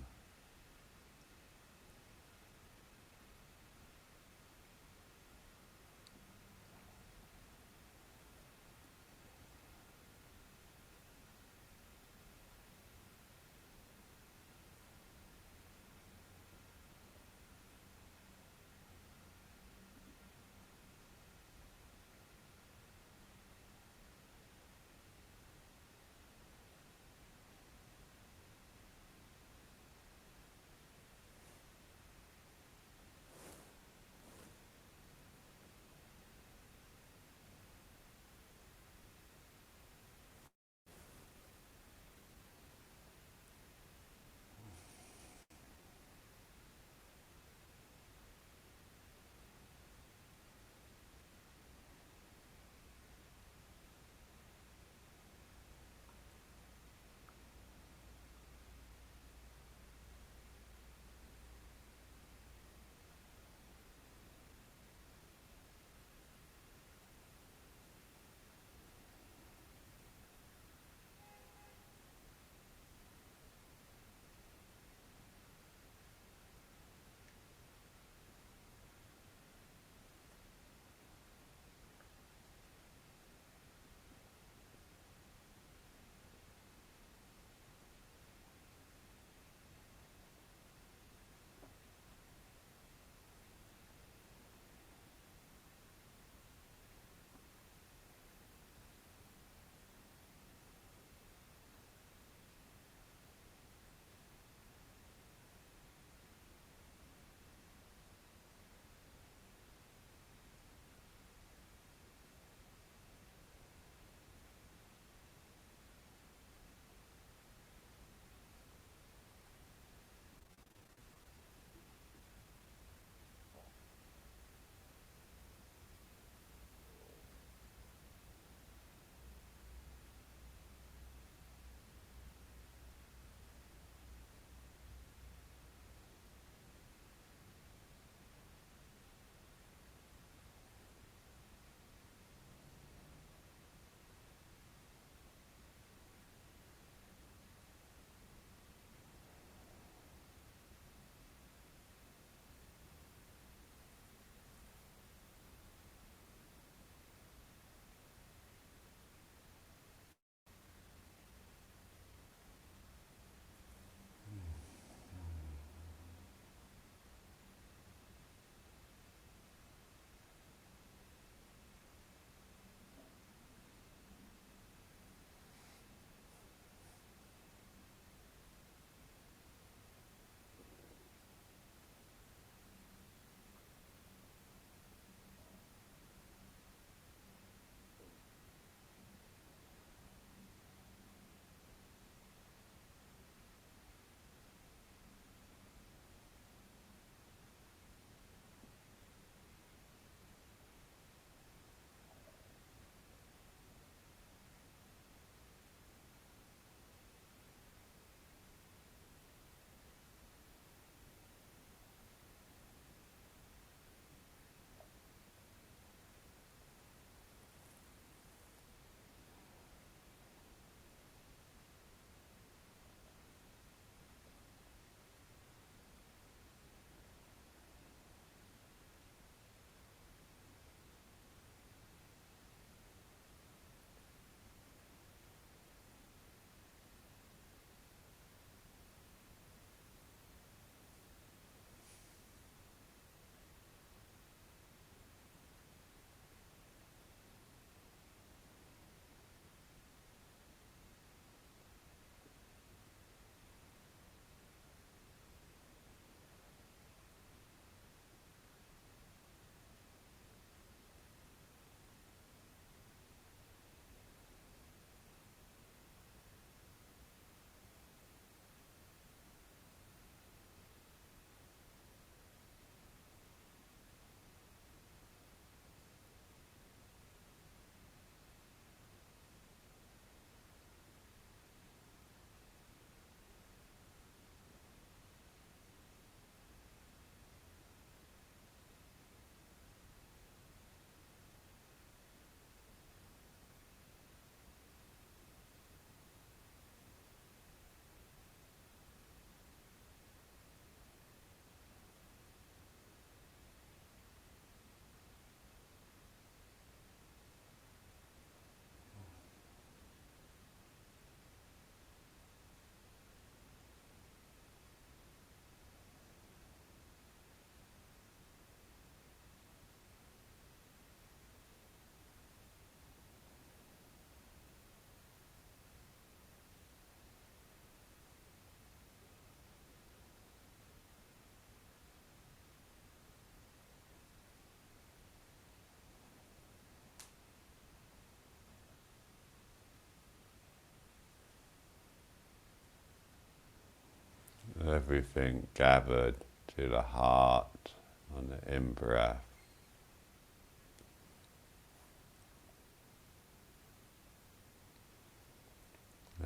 Everything gathered to the heart on the in-breath.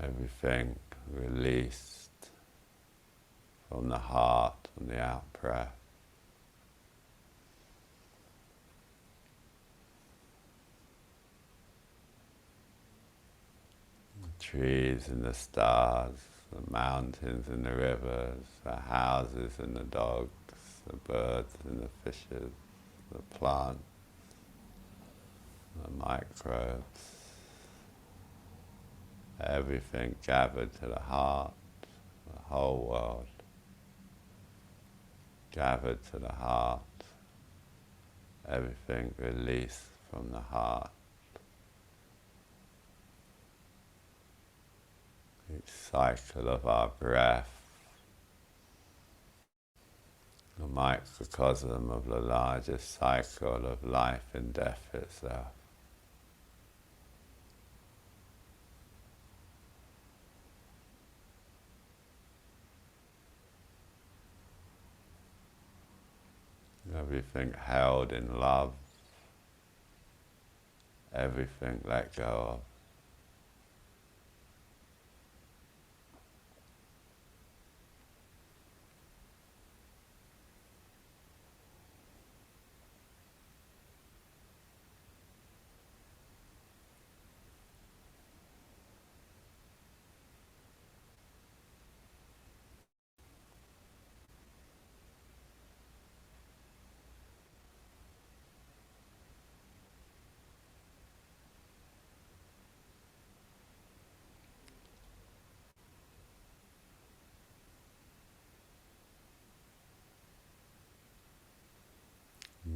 Everything released from the heart on the out-breath. The trees and the stars, the mountains and the rivers, the houses and the dogs, the birds and the fishes, the plants, the microbes. Everything gathered to the heart, the whole world gathered to the heart, everything released from the heart. Each cycle of our breath, a microcosm of the largest cycle of life and death itself. Everything held in love, everything let go of.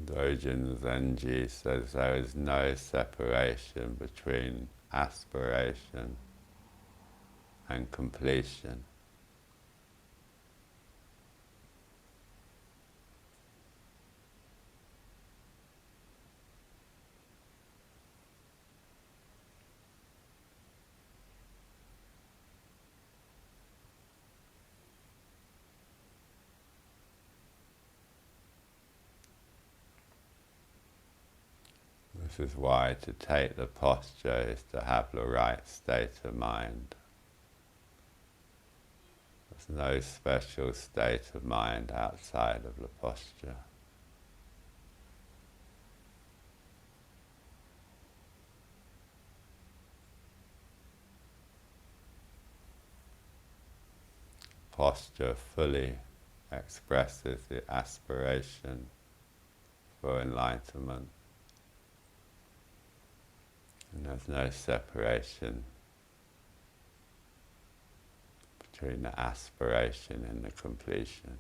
Dojin Zenji says there is no separation between aspiration and completion. This is why to take the posture is to have the right state of mind. There's no special state of mind outside of the posture. Posture fully expresses the aspiration for enlightenment. And there's no separation between the aspiration and the completion.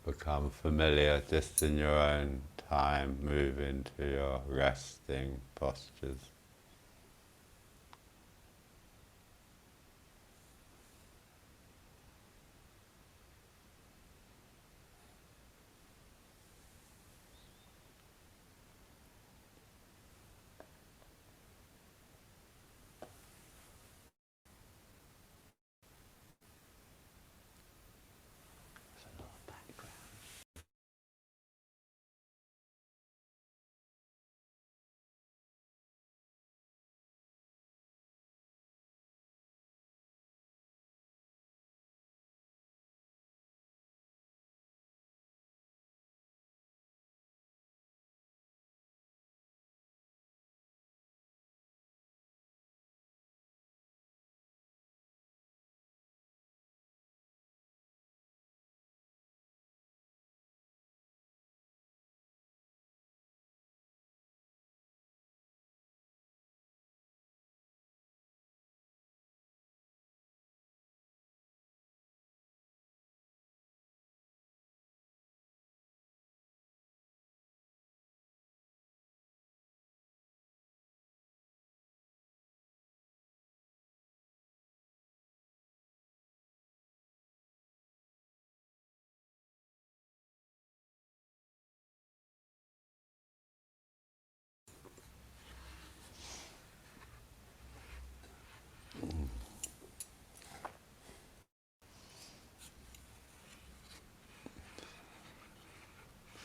become familiar just in your own time, move into your resting postures.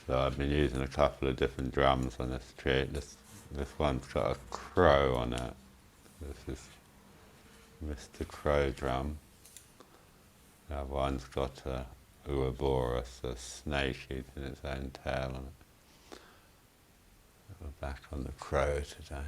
So I've been using a couple of different drums on this tree. This one's got a crow on it. This is Mr. Crow drum. The other one's got a Ouroboros, a snake eating its own tail on it. We're back on the crow today.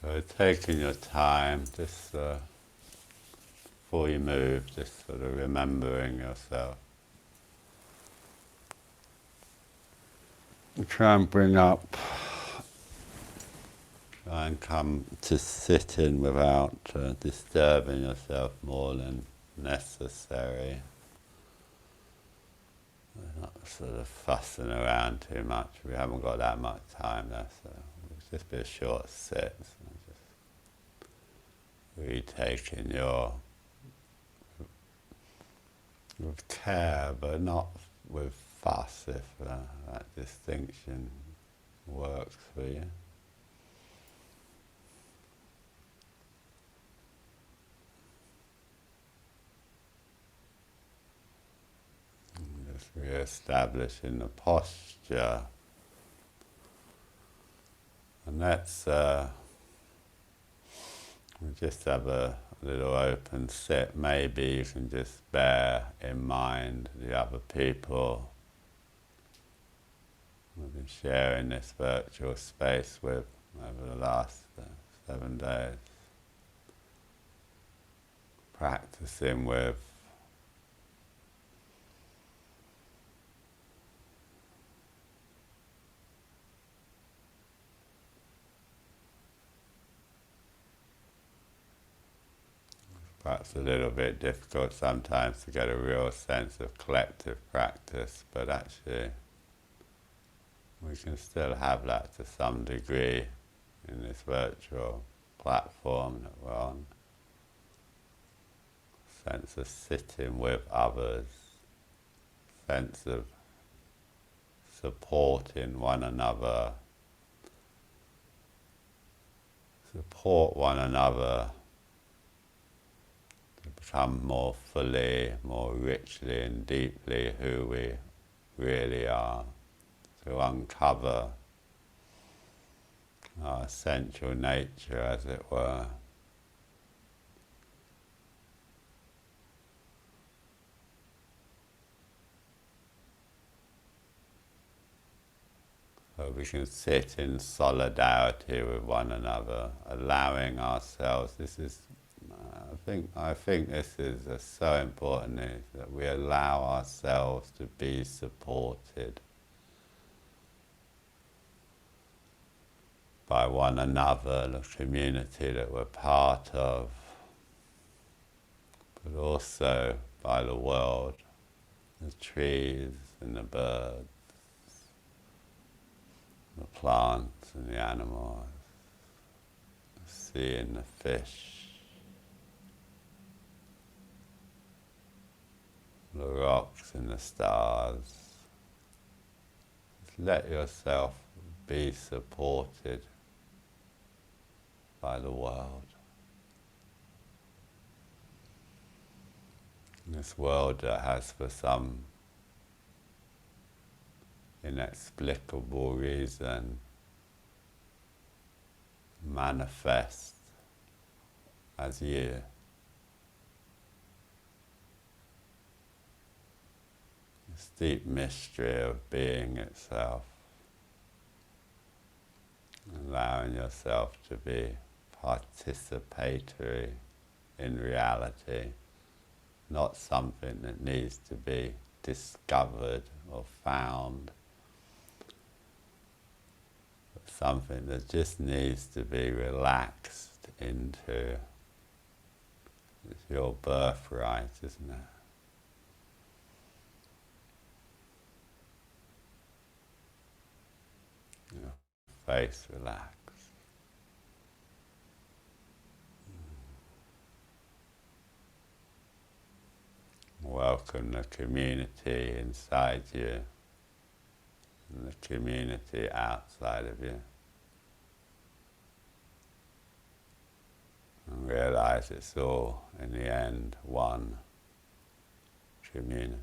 So taking your time, just before you move, just sort of remembering yourself. Try and try and come to sit in without disturbing yourself more than necessary. Not sort of fussing around too much. We haven't got that much time there, so it'll just be a short sit. So just retaking with care, but not with fuss, if that distinction works for you. Just re-establishing the posture, and that's we just have a little open sit. Maybe you can just bear in mind the other people we've been sharing this virtual space with over the last 7 days, practicing with. Perhaps a little bit difficult sometimes to get a real sense of collective practice, but actually we can still have that to some degree in this virtual platform that we're on. Sense of sitting with others, sense of supporting one another, support one another to become more fully, more richly and deeply who we really are, to uncover our essential nature, as it were. So we can sit in solidarity with one another, allowing ourselves. This is, I think this is so important, is that we allow ourselves to be supported by one another, the community that we're part of, but also by the world, the trees and the birds, the plants and the animals, the sea and the fish, the rocks and the stars. Just let yourself be supported by the world. This world that has, for some inexplicable reason, manifest as you. This deep mystery of being itself, allowing yourself to be participatory in reality, not something that needs to be discovered or found, but something that just needs to be relaxed into your birthright, isn't it? Your face relaxed. Welcome the community inside you and the community outside of you. And realize it's all, in the end, one community.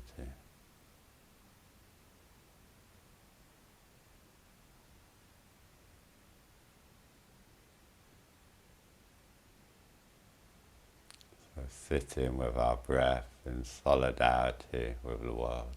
So sitting with our breath in solidarity with the world.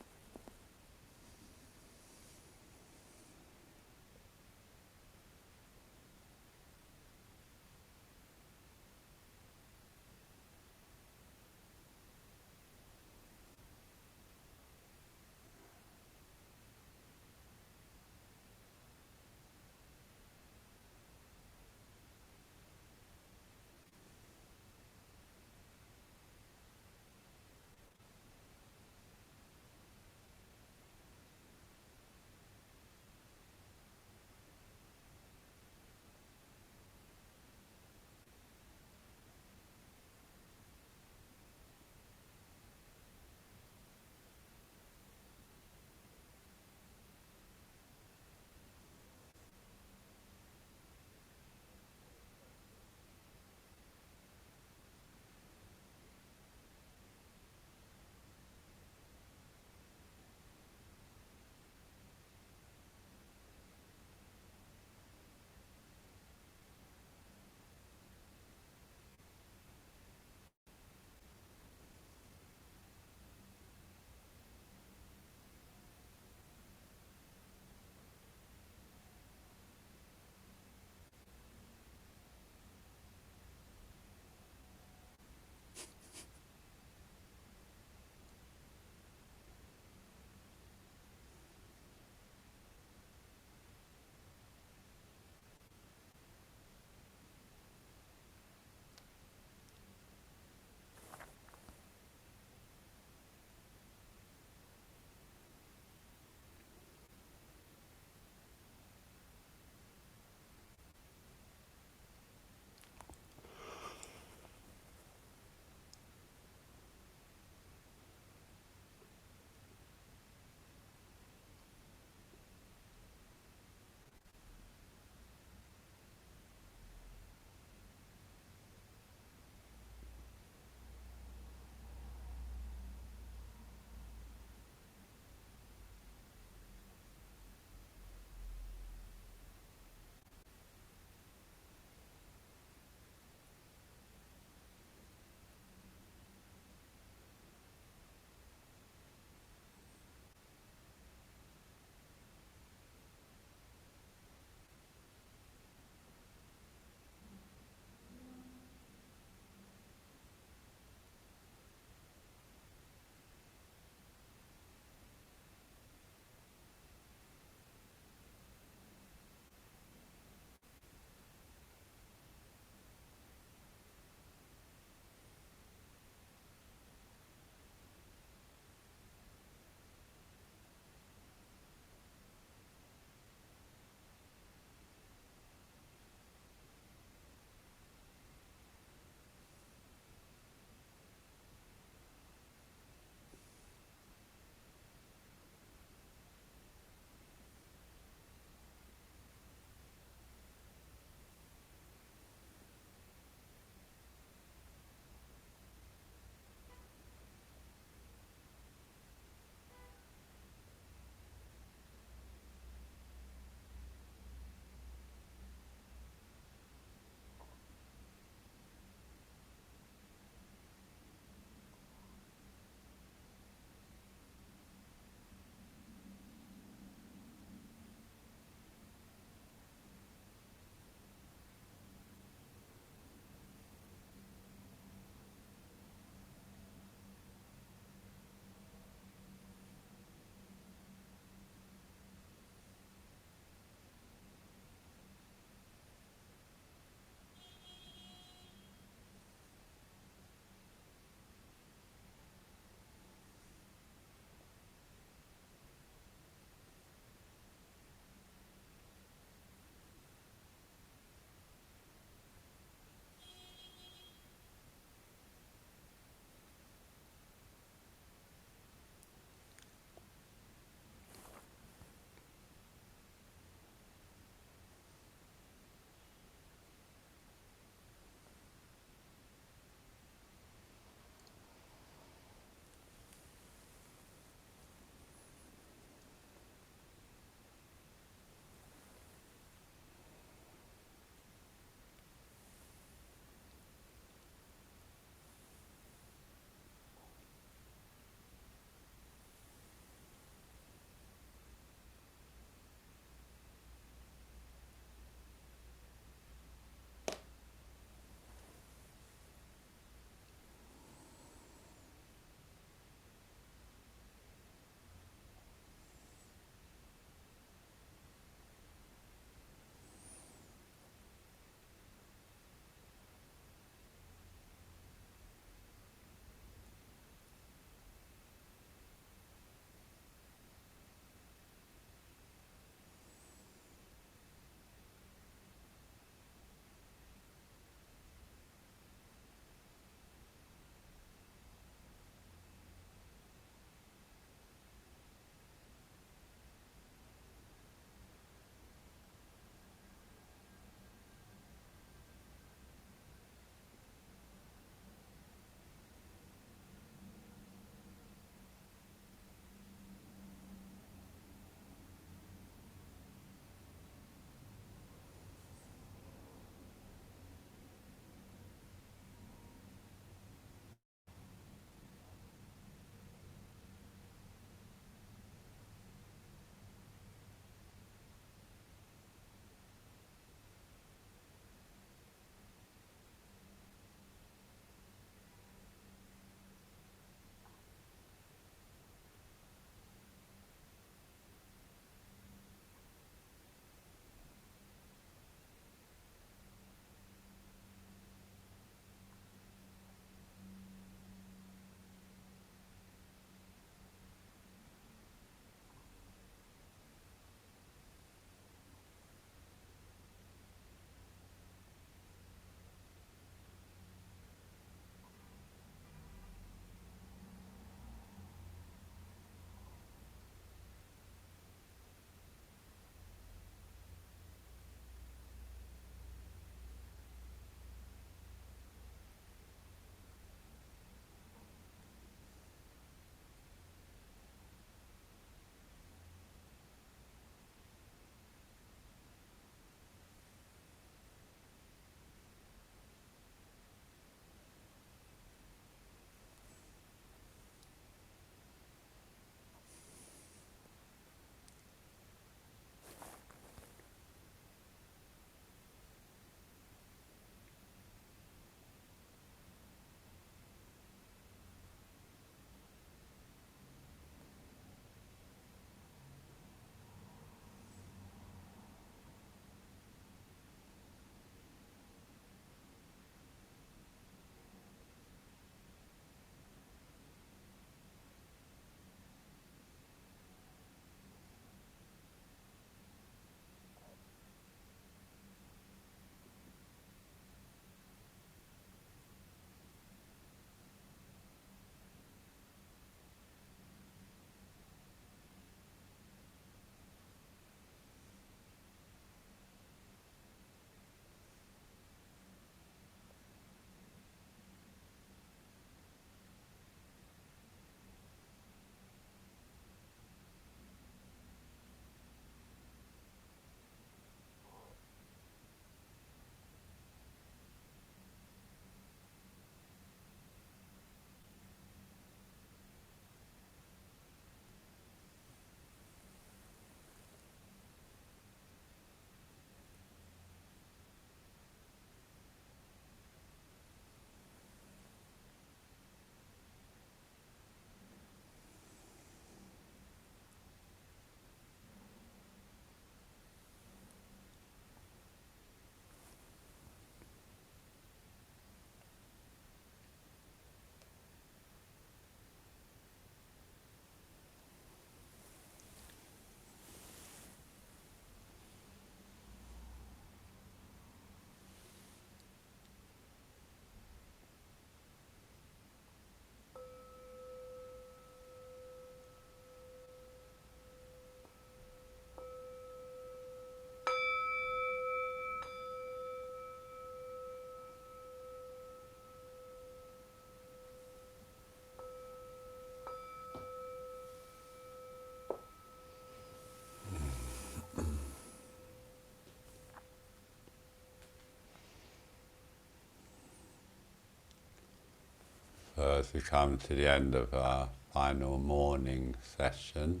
So as we come to the end of our final morning session,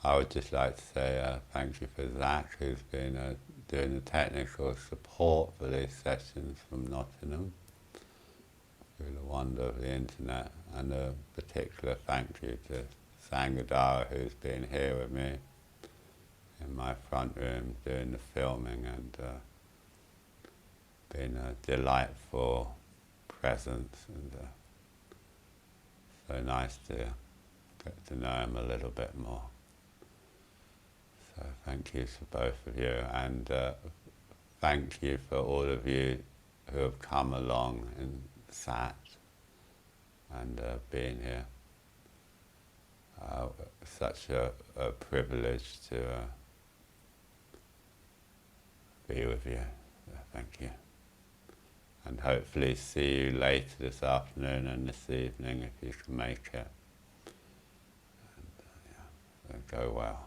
I would just like to say thank you for Zach, who's been doing the technical support for these sessions from Nottingham through the wonder of the internet, and a particular thank you to Sangadara, who's been here with me in my front room doing the filming, and been a delightful presence, and so nice to get to know him a little bit more. So thank you to both of you, and thank you for all of you who have come along and sat and been here. Such a privilege to be with you. So thank you. And hopefully see you later this afternoon and this evening if you can make it. And, yeah, go well.